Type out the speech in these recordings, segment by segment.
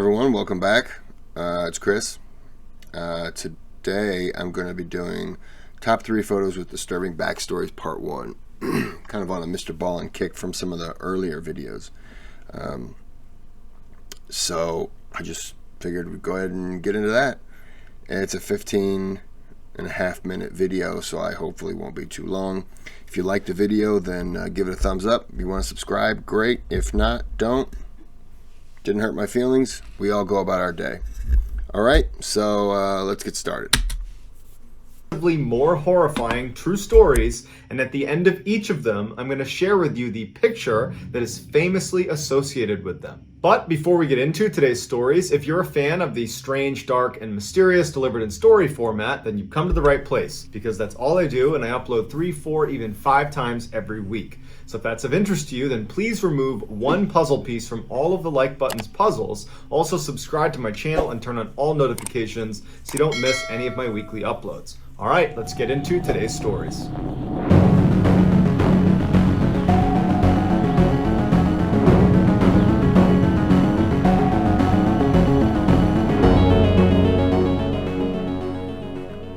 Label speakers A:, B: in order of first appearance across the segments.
A: everyone, welcome back. It's Chris. Today I'm going to be doing top 3 photos with disturbing backstories part 1. Kind of on a Mrballen kick from some of the earlier videos. So I just figured we'd go ahead and get into that. It's a 15.5-minute video, so I hopefully won't be too long. If you like the video, then give it a thumbs up. If you want to subscribe, great. If not, don't. Didn't hurt my feelings. We all go about our day. Alright, so let's get started.
B: More horrifying true stories, and at the end of each of them, I'm going to share with you the picture that is famously associated with them. But before we get into today's stories, if you're a fan of the strange, dark, and mysterious delivered in story format, then you've come to the right place, because that's all I do, and I upload 3, 4, even 5 times every week. So if that's of interest to you, then please remove one puzzle piece from all of the like button's puzzles. Also subscribe to my channel and turn on all notifications so you don't miss any of my weekly uploads. All right, let's get into today's stories.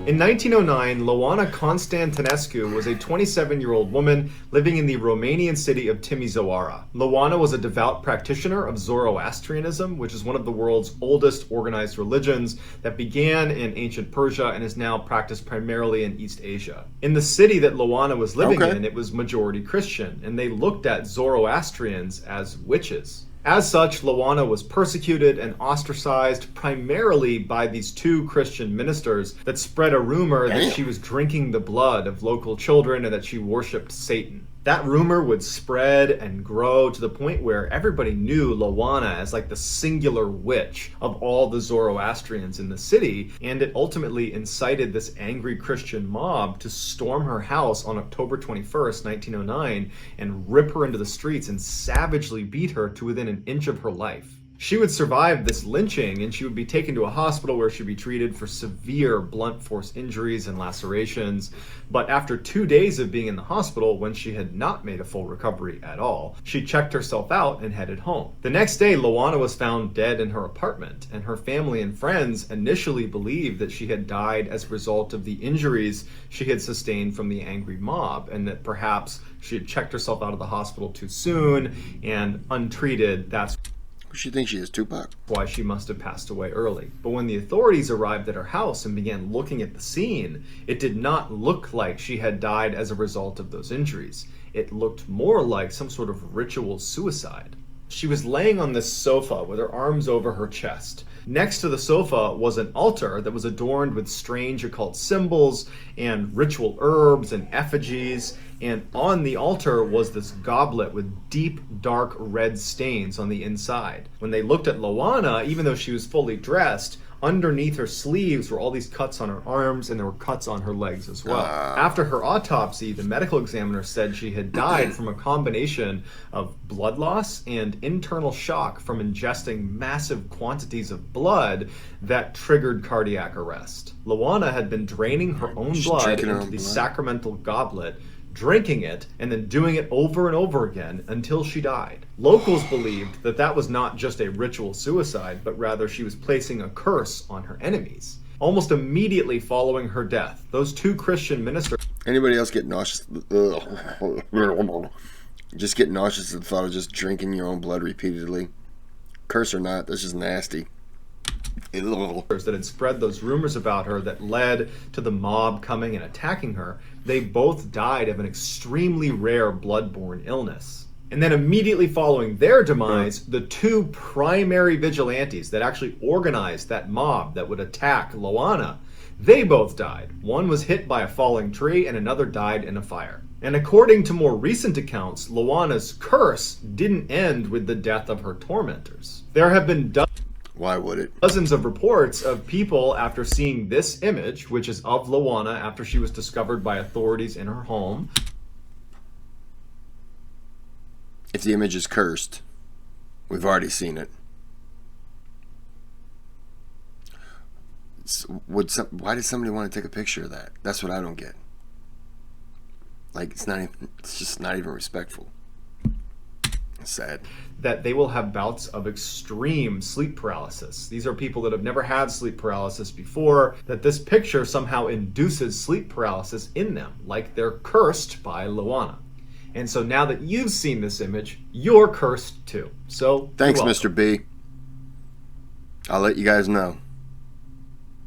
B: In 1909, Loana Constantinescu was a 27-year-old woman living in the Romanian city of Timișoara. Loana was a devout practitioner of Zoroastrianism, which is one of the world's oldest organized religions that began in ancient Persia and is now practiced primarily in East Asia. In the city that Loana was living in, it was majority Christian, and they looked at Zoroastrians as witches. As such, Loana was persecuted and ostracized primarily by these 2 Christian ministers that spread a rumor that she was drinking the blood of local children and that she worshipped Satan. That rumor would spread and grow to the point where everybody knew Loana as like the singular witch of all the Zoroastrians in the city, and it ultimately incited this angry Christian mob to storm her house on October 21st, 1909, and rip her into the streets and savagely beat her to within an inch of her life. She would survive this lynching, and she would be taken to a hospital where she'd be treated for severe blunt force injuries and lacerations. But after 2 days of being in the hospital, when she had not made a full recovery at all, she checked herself out and headed home. The next day, Loana was found dead in her apartment, and her family and friends initially believed that she had died as a result of the injuries she had sustained from the angry mob, and that perhaps she had checked herself out of the hospital too soon, and untreated, that's
A: She thinks she is Tupac.
B: why she must have passed away early. But when the authorities arrived at her house and began looking at the scene, it did not look like she had died as a result of those injuries. It looked more like some sort of ritual suicide. She was laying on this sofa with her arms over her chest. Next to the sofa was an altar that was adorned with strange occult symbols and ritual herbs and effigies, and on the altar was this goblet with deep, dark red stains on the inside. When they looked at Loana, even though she was fully dressed, underneath her sleeves were all these cuts on her arms, and there were cuts on her legs as well. After her autopsy, the medical examiner said she had died from a combination of blood loss and internal shock from ingesting massive quantities of blood that triggered cardiac arrest. Loana had been draining her own blood into the sacramental goblet, drinking it, and then doing it over and over again until she died. Locals believed that that was not just a ritual suicide, but rather she was placing a curse on her enemies. Almost immediately following her death, those 2 Christian ministers...
A: Anybody else get nauseous? Just get nauseous at the thought of just drinking your own blood repeatedly. Curse or not, this is nasty.
B: that had spread those rumors about her that led to the mob coming and attacking her, they both died of an extremely rare blood-borne illness. And then immediately following their demise, the 2 primary vigilantes that actually organized that mob that would attack Loana, they both died. One was hit by a falling tree and another died in a fire. And according to more recent accounts, Loana's curse didn't end with the death of her tormentors. There have been
A: Why would it?
B: dozens of reports of people after seeing this image, which is of Loana after she was discovered by authorities in her home.
A: If the image is cursed, we've already seen it. Why does somebody want to take a picture of that? That's what I don't get. Like, it's just not even respectful. Sad.
B: that they will have bouts of extreme sleep paralysis. These are people that have never had sleep paralysis before, that this picture somehow induces sleep paralysis in them, like they're cursed by Loana. And so now that you've seen this image, you're cursed too. So
A: Thanks,
B: you're
A: Mr. B. I'll let you guys know.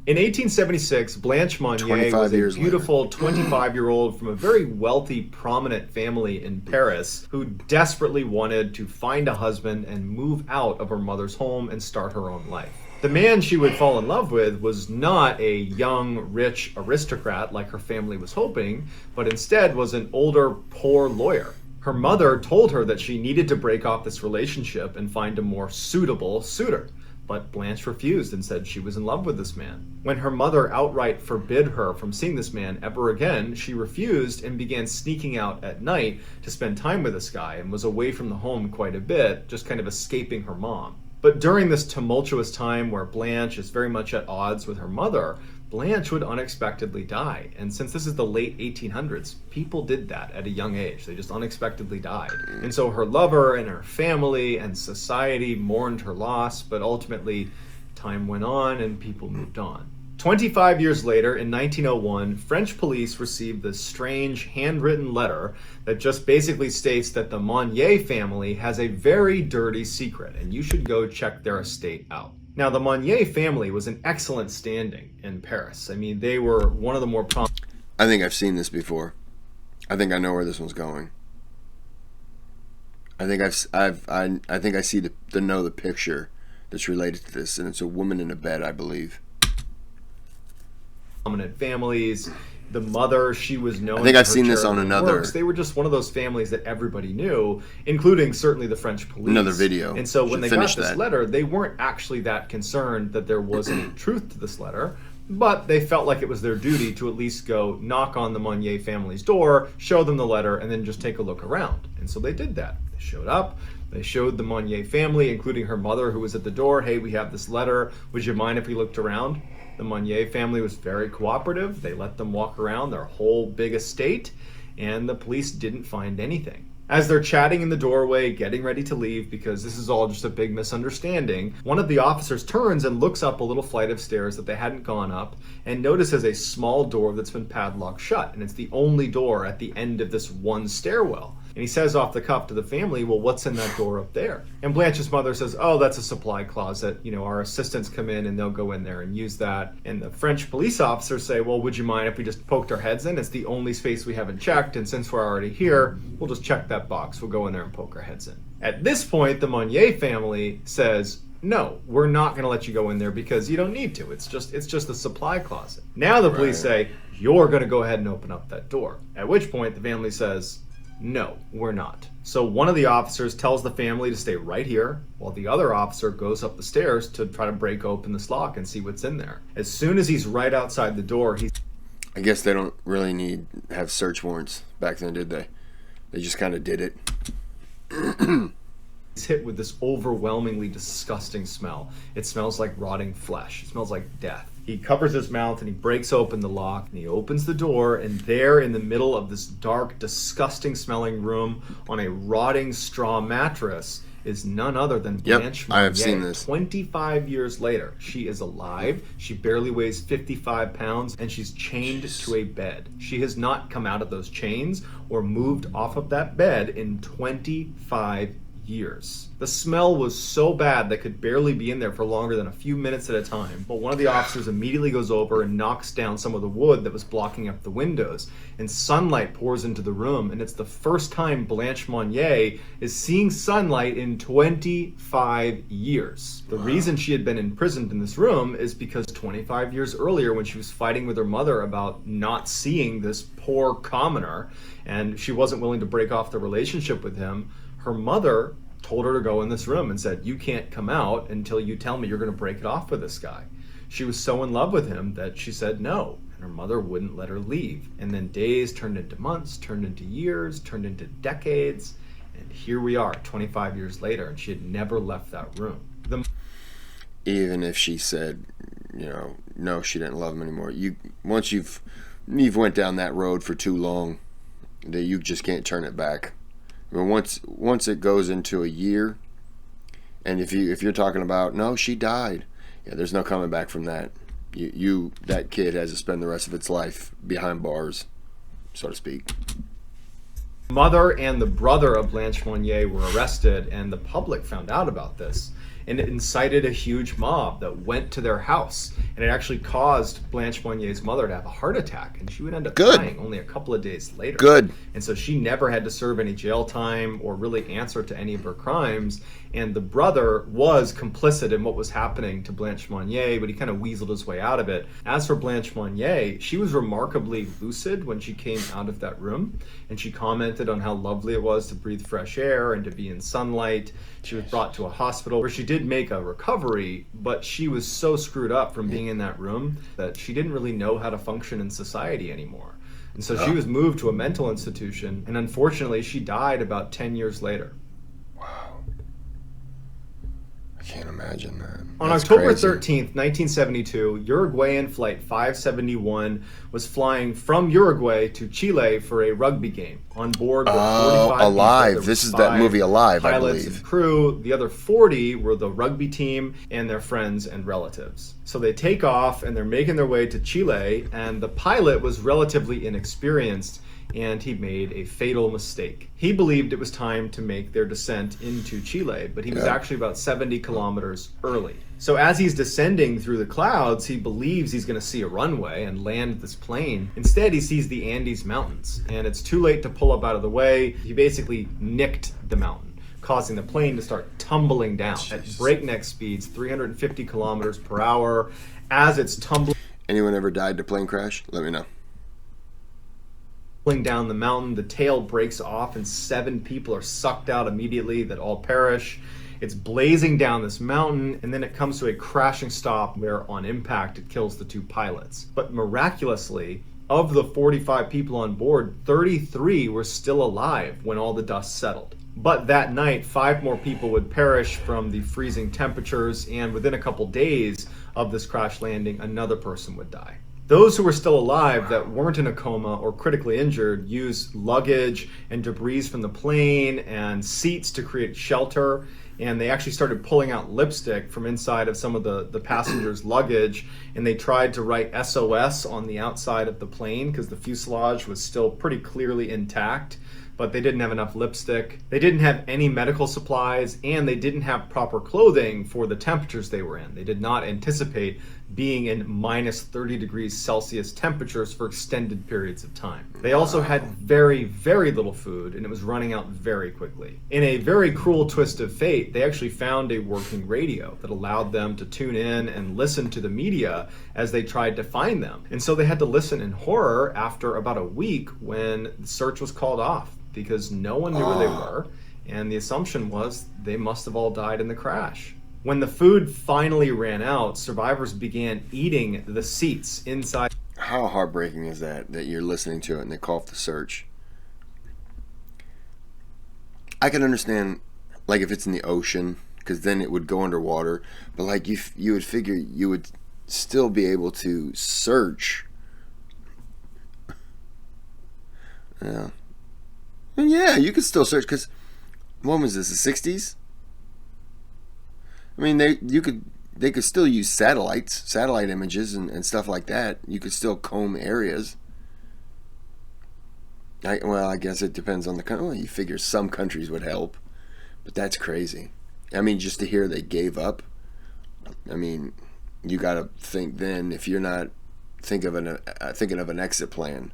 B: In 1876, Blanche Monnier
A: 25
B: was a
A: years
B: beautiful 25-year-old from a very wealthy, prominent family in Paris who desperately wanted to find a husband and move out of her mother's home and start her own life. The man she would fall in love with was not a young, rich aristocrat like her family was hoping, but instead was an older, poor lawyer. Her mother told her that she needed to break off this relationship and find a more suitable suitor. But Blanche refused and said she was in love with this man. When her mother outright forbid her from seeing this man ever again, she refused and began sneaking out at night to spend time with this guy and was away from the home quite a bit, just kind of escaping her mom. But during this tumultuous time where Blanche is very much at odds with her mother, Blanche would unexpectedly die. And since this is the late 1800s, people did that at a young age. They just unexpectedly died. And so her lover and her family and society mourned her loss, but ultimately time went on and people moved on. 25 years later, in 1901, French police received this strange handwritten letter that just basically states that the Monnier family has a very dirty secret, and you should go check their estate out. Now, the Monnier family was in excellent standing in Paris. I mean, they were one of the more prominent.
A: I think I've seen this before. I think I know where this one's going. I think I think I see the picture that's related to this, and it's a woman in a bed, I believe.
B: Prominent families. The mother, she was known.
A: I think
B: for
A: I've
B: her
A: seen this on
B: charitable
A: another.
B: works. They were just one of those families that everybody knew, including certainly the French police.
A: Another video.
B: And so when
A: Should
B: they got
A: finish
B: this
A: that.
B: letter, they weren't actually that concerned that there was any truth to this letter, but they felt like it was their duty to at least go knock on the Monnier family's door, show them the letter, and then just take a look around. And so they did that. They showed up. They showed the Monnier family, including her mother, who was at the door, hey, we have this letter. Would you mind if we looked around? The Monnier family was very cooperative. They let them walk around their whole big estate, and the police didn't find anything. As they're chatting in the doorway, getting ready to leave, because this is all just a big misunderstanding, one of the officers turns and looks up a little flight of stairs that they hadn't gone up, and notices a small door that's been padlocked shut, and it's the only door at the end of this one stairwell. And he says off the cuff to the family, well, what's in that door up there? And Blanche's mother says, oh, that's a supply closet. You know, our assistants come in and they'll go in there and use that. And the French police officers say, well, would you mind if we just poked our heads in? It's the only space we haven't checked. And since we're already here, we'll just check that box. We'll go in there and poke our heads in. At this point, the Monnier family says, no, we're not going to let you go in there because you don't need to. It's just a supply closet. Now the police say, you're going to go ahead and open up that door. At which point the family says, no, we're not. So one of the officers tells the family to stay right here, while the other officer goes up the stairs to try to break open this lock and see what's in there. As soon as he's right outside the door,
A: I guess they don't really have search warrants back then, did they? They just kind of did it.
B: he's hit with this overwhelmingly disgusting smell. It smells like rotting flesh. It smells like death. He covers his mouth and he breaks open the lock and he opens the door, and there in the middle of this dark, disgusting smelling room on a rotting straw mattress is none other than Blanche Monnier.
A: I have seen this.
B: 25 years later, she is alive. She barely weighs 55 pounds and she's chained to a bed. She has not come out of those chains or moved off of that bed in 25 years. The smell was so bad they could barely be in there for longer than a few minutes at a time. But one of the officers immediately goes over and knocks down some of the wood that was blocking up the windows, and sunlight pours into the room, and it's the first time Blanche Monnier is seeing sunlight in 25 years. The reason she had been imprisoned in this room is because 25 years earlier, when she was fighting with her mother about not seeing this poor commoner, and she wasn't willing to break off the relationship with him, her mother told her to go in this room and said, you can't come out until you tell me you're going to break it off with this guy. She was so in love with him that she said no, and her mother wouldn't let her leave. And then days turned into months, turned into years, turned into decades, and here we are 25 years later, and she had never left that room.
A: Even if she said, no, she didn't love him anymore. Once you've went down that road for too long, that you just can't turn it back. But once it goes into a year, and if you're talking about, no, she died, yeah, there's no coming back from that. That kid has to spend the rest of its life behind bars, so to speak.
B: Mother and the brother of Blanche Monnier were arrested, and the public found out about this. And it incited a huge mob that went to their house. And it actually caused Blanche Monnier's mother to have a heart attack. And she would end up dying only a couple of days later.
A: Good.
B: And so she never had to serve any jail time or really answer to any of her crimes. And the brother was complicit in what was happening to Blanche Monnier, but he kind of weaseled his way out of it. As for Blanche Monnier, she was remarkably lucid when she came out of that room. And she commented on how lovely it was to breathe fresh air and to be in sunlight. She was brought to a hospital where she did make a recovery, but she was so screwed up from being in that room that she didn't really know how to function in society anymore. And so she was moved to a mental institution, and unfortunately she died about 10 years later.
A: Wow. I can't imagine that.
B: On October 13th, 1972, Uruguayan Flight 571 was flying from Uruguay to Chile for a rugby game. On board were 45
A: Alive.
B: people.
A: This is that movie Alive, I
B: pilots
A: believe.
B: And crew. The other 40 were the rugby team and their friends and relatives. So they take off and they're making their way to Chile, and the pilot was relatively inexperienced, and he made a fatal mistake. He believed it was time to make their descent into Chile, but he was actually about 70 kilometers early. So as he's descending through the clouds, he believes he's going to see a runway and land this plane. Instead, he sees the Andes Mountains, and it's too late to pull up out of the way. He basically nicked the mountain, causing the plane to start tumbling down at breakneck speeds, 350 kilometers per hour. As it's tumbling
A: Anyone ever died in a plane crash? Let me know.
B: down the mountain, the tail breaks off and 7 people are sucked out immediately that all perish. It's blazing down this mountain, and then it comes to a crashing stop where on impact it kills the 2 pilots. But miraculously, of the 45 people on board, 33 were still alive when all the dust settled. But that night, 5 more people would perish from the freezing temperatures, and within a couple days of this crash landing, another person would die. Those who were still alive that weren't in a coma or critically injured used luggage and debris from the plane and seats to create shelter. And they actually started pulling out lipstick from inside of some of the passengers' luggage, and they tried to write SOS on the outside of the plane because the fuselage was still pretty clearly intact, but they didn't have enough lipstick. They didn't have any medical supplies, and they didn't have proper clothing for the temperatures they were in. They did not anticipate being in minus 30 degrees Celsius temperatures for extended periods of time. They also had very, very little food, and it was running out very quickly. In a very cruel twist of fate, they actually found a working radio that allowed them to tune in and listen to the media as they tried to find them. And so they had to listen in horror after about a week when the search was called off because no one knew where they were, and the assumption was they must have all died in the crash. When the food finally ran out, survivors began eating the seats inside.
A: How heartbreaking is that you're listening to it and they call off the search? I can understand, like, if it's in the ocean, because then it would go underwater. But, like, you would figure you would still be able to search. Yeah. And yeah, you could still search, because when was this, the 60s? I mean, they could still use satellite images and stuff like that. You could still comb areas. I guess it depends on the country. Well, you figure some countries would help, but that's crazy. I mean, just to hear they gave up. I mean, you got to think then, if you're not thinking of an exit plan,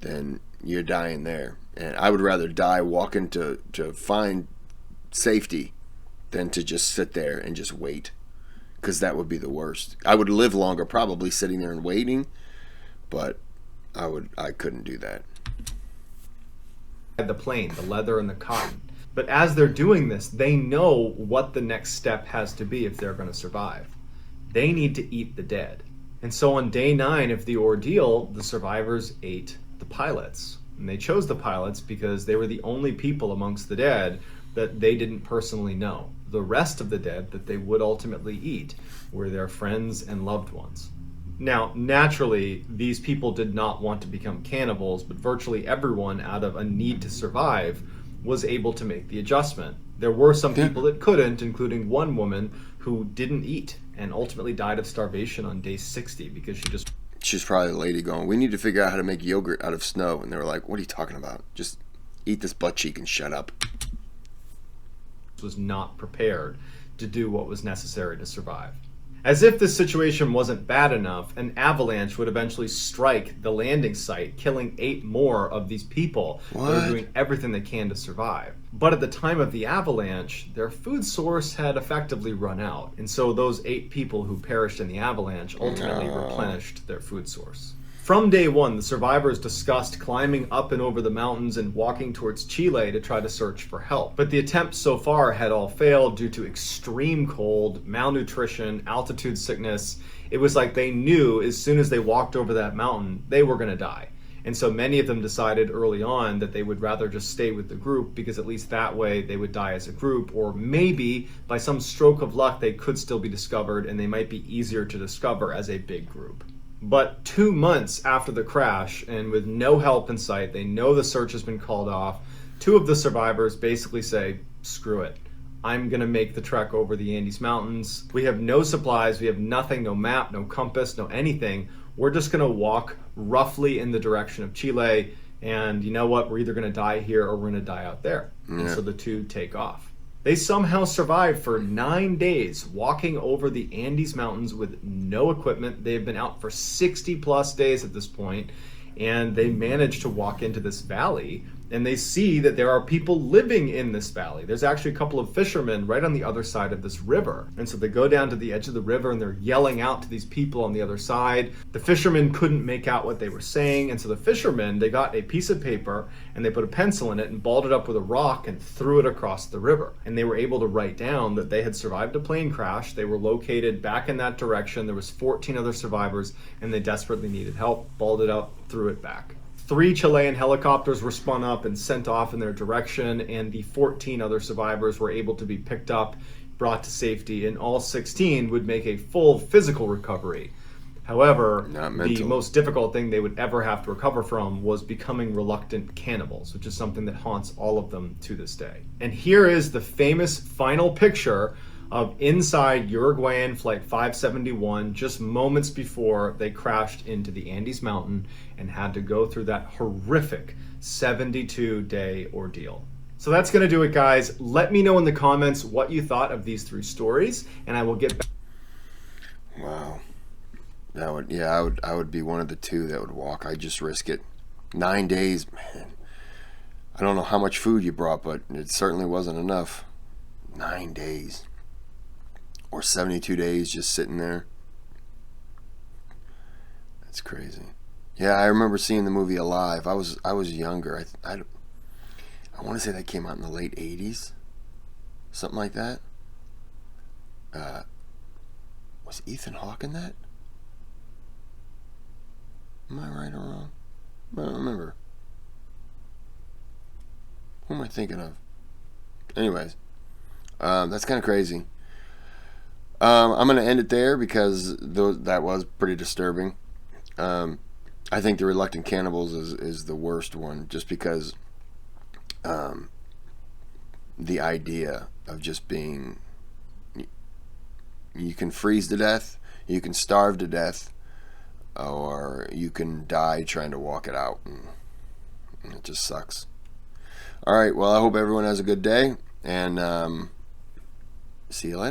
A: then you're dying there. And I would rather die walking to find safety than to just sit there and just wait, because that would be the worst. I would live longer probably sitting there and waiting, but I couldn't do that.
B: The plane, the leather and the cotton. But as they're doing this, they know what the next step has to be if they're going to survive. They need to eat the dead. And so on day 9 of the ordeal, the survivors ate the pilots. And they chose the pilots because they were the only people amongst the dead that they didn't personally know. The rest of the dead that they would ultimately eat were their friends and loved ones. Now, naturally, these people did not want to become cannibals, but virtually everyone, out of a need to survive, was able to make the adjustment. There were some people that couldn't, including one woman who didn't eat and ultimately died of starvation on day 60 because
A: she's probably the lady going, we need to figure out how to make yogurt out of snow. And they were like, what are you talking about? Just eat this butt cheek and shut up.
B: was not prepared to do what was necessary to survive. As if this situation wasn't bad enough, an avalanche would eventually strike the landing site, killing 8 more of these people that are doing everything they can to survive. But at the time of the avalanche, their food source had effectively run out, and so those 8 people who perished in the avalanche ultimately replenished their food source. From day one, the survivors discussed climbing up and over the mountains and walking towards Chile to try to search for help. But the attempts so far had all failed due to extreme cold, malnutrition, altitude sickness. It was like they knew as soon as they walked over that mountain, they were going to die. And so many of them decided early on that they would rather just stay with the group because at least that way they would die as a group, or maybe by some stroke of luck they could still be discovered and they might be easier to discover as a big group. But 2 months after the crash, and with no help in sight, they know the search has been called off. 2 of the survivors basically say, screw it. I'm going to make the trek over the Andes Mountains. We have no supplies, we have nothing, no map, no compass, no anything. We're just going to walk roughly in the direction of Chile, and you know what? We're either going to die here or we're going to die out there. Yeah. And so the 2 take off. They somehow survived for 9 days, walking over the Andes Mountains with no equipment. They've been out for 60 plus days at this point, and they managed to walk into this valley, and they see that there are people living in this valley. There's actually a couple of fishermen right on the other side of this river. And so they go down to the edge of the river and they're yelling out to these people on the other side. The fishermen couldn't make out what they were saying. And so the fishermen, they got a piece of paper and they put a pencil in it and balled it up with a rock and threw it across the river. And they were able to write down that they had survived a plane crash. They were located back in that direction. There was 14 other survivors and they desperately needed help. Balled it up, threw it back. 3 Chilean helicopters were spun up and sent off in their direction, and the 14 other survivors were able to be picked up, brought to safety, and all 16 would make a full physical recovery. However, the most difficult thing they would ever have to recover from was becoming reluctant cannibals, which is something that haunts all of them to this day. And here is the famous final picture of inside Uruguayan Flight 571 just moments before they crashed into the Andes Mountain and had to go through that horrific 72-day ordeal. So that's going to do it, guys. Let me know in the comments what you thought of these 3 stories, and I will get back.
A: Wow. I would be one of the 2 that would walk. I'd just risk it. 9 days, man. I don't know how much food you brought, but it certainly wasn't enough. 9 days. Or 72 days just sitting there. That's crazy. Yeah, I remember seeing the movie Alive. I was younger. I want to say that came out in the late 80s. Something like that. Was Ethan Hawke in that? Am I right or wrong? I don't remember. Who am I thinking of? Anyways, that's kind of crazy. I'm going to end it there because that was pretty disturbing. I think the Reluctant Cannibals is the worst one, just because the idea of just being, you can freeze to death, you can starve to death, or you can die trying to walk it out, and it just sucks. Alright, well, I hope everyone has a good day, and see you later.